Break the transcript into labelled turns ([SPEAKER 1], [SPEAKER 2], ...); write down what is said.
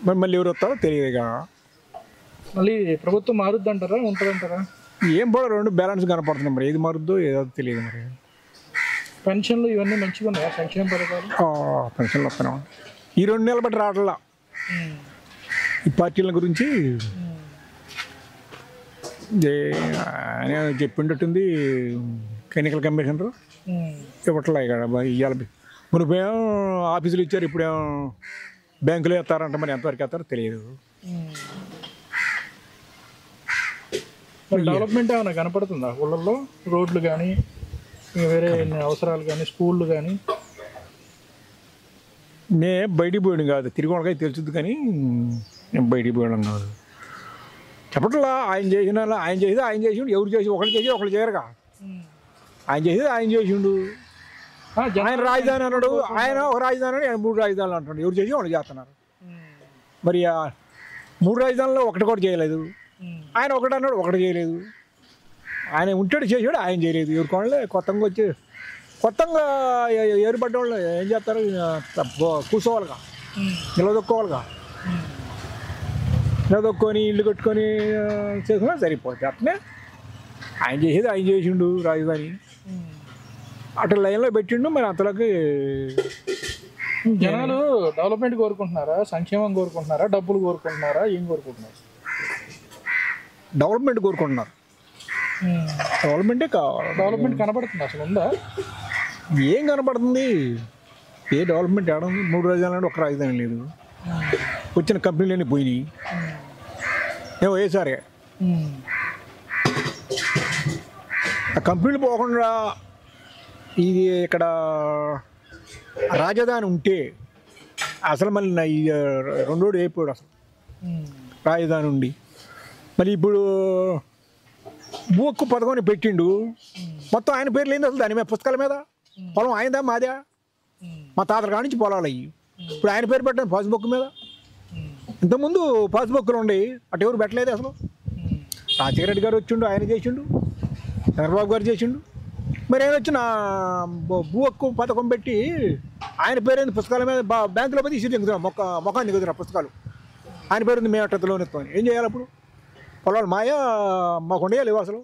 [SPEAKER 1] మరి మళ్ళీ ఎవరు వస్తారో తెలియదు ఇక.
[SPEAKER 2] మళ్ళీ ప్రభుత్వం మారుద్దంటారా ఉంటుందంటారా?
[SPEAKER 1] ఏం కూడా రెండు బ్యాలెన్స్ కనపడుతున్నాయి, మరి ఏది మారుద్దో ఏదో తెలియదు. మరి
[SPEAKER 2] పెన్షన్లు ఇవన్నీ మంచిగా ఉన్నాయా సంక్షేమ పథకాలు?
[SPEAKER 1] పెన్షన్లు వస్తున్నాం ఈ 2 నెలలు బట్టి రావట్లా. ఈ పార్టీల గురించి ఆయన చెప్పిండట్టుంది ఎన్నికల కమిషనరు, ఇవ్వట్లే ఇక్కడ ఇవాళ మునిపేమో ఆఫీసులు ఇచ్చారు, ఇప్పుడేమో బ్యాంకులో వేస్తారంట, మరి ఎంతవరకు వేస్తారో తెలియదు.
[SPEAKER 2] డెవలప్మెంట్ ఏమైనా కనపడుతుందా ఊళ్ళల్లో? రోడ్లు కానీ వేరే అవసరాలు కానీ స్కూళ్ళు కానీ?
[SPEAKER 1] నేను బయటికి పోయాడు కాదు, తిరిగి వాళ్ళకై తెలుసుద్ది, కానీ నేను బయటికి పోయడం కాదు. చెప్పట్లా ఆయన చేసేది ఆయన చేసిండు, ఎవరు చేసి ఒకళ్ళు చేసి ఒకళ్ళు చేయరుగా. ఆయన చేసేది ఆయన చేసిండు. ఆయన రాజధాని అన్నాడు, ఆయన ఒక రాజధాని అన్నాడు, ఆయన 3 రాజధానులు అంటున్నాడు, ఎవరు చేసి వాళ్ళు చేస్తున్నారు. మరి 3 రాజధానుల్లో ఒకటి కూడా చేయలేదు. ఆయన ఒకటి అన్నాడు, ఒకటి చేయలేదు. ఆయన ఉంటాడు చేసాడు, ఆయన చేయలేదు. ఎవరికోళ్ళే కొత్తగా ఏర్పడ్డ వాళ్ళు ఏం చేస్తారు, కూర్చోవాలిగా, నిలదొక్కోవాలిగా. నిలదొక్కొని ఇల్లు కట్టుకొని చేసుకున్నా సరిపోతుంది. అట్నే ఆయన చేసేది ఆయన చేసిండు రాజధాని, అట్లా లైన్లో పెట్టిండు. మరి అంతలోకి
[SPEAKER 2] జనాలు డెవలప్మెంట్ కోరుకుంటున్నారా, సంక్షేమం కోరుకుంటున్నారా, డబ్బులు కోరుకుంటున్నారా, ఏం కోరుకుంటున్నారు?
[SPEAKER 1] డెవలప్మెంట్ కోరుకుంటున్నారు. డెవలప్మెంటే కావాలి.
[SPEAKER 2] డెవలప్మెంట్ కనపడుతుంది అసలు ఉందా?
[SPEAKER 1] ఏం కనపడుతుంది? ఏ డెవలప్మెంట్ ఏడ ఉంది? 3 రాజధానులు ఒక రాజధాని లేదు. వచ్చిన కంపెనీలన్నీ పోయినాయి. ఏమో వేసారే ఆ కంపెనీలు పోకుండా ఇది ఇక్కడ రాజధాని ఉంటే అసలు మళ్ళీ ఈ 2 రోజులు అయిపోయాడు అసలు రాజధాని ఉండి. మళ్ళీ ఇప్పుడు భూ హక్కు పథకం పెట్టిండు, మొత్తం ఆయన పేర్లు ఏంది అసలు దాని మీద పుస్తకాల మీద? పొలం ఆయనదా మాదా? మా తాతల కాడి నుంచి పొలాలు అయ్యి, ఇప్పుడు ఆయన పేరు పెట్టాను పాస్బుక్ మీద. ఇంతకుముందు పాస్బుక్లు ఉండేవి, అటు ఎవరు పెట్టలేదు అసలు. రాజశేఖర రెడ్డి గారు వచ్చిండు, ఆయన చేసిండు, చంద్రబాబు గారు చేసిండు. మరి ఆయన వచ్చి నా భూ హక్కు పథకం పెట్టి ఆయన పేరు పుస్తకాల మీద బ్యాంకులో పోయి ఇసి దిగుతున్నాం, మొఖాన్ని దిగుతున్నా పుస్తకాలు. ఆయన పేరు ఉంది, మేము అట్టలోనే ఏం చేయాలి అప్పుడు? పొలాలు మాయా మాకు ఉండేయాలి అసలు.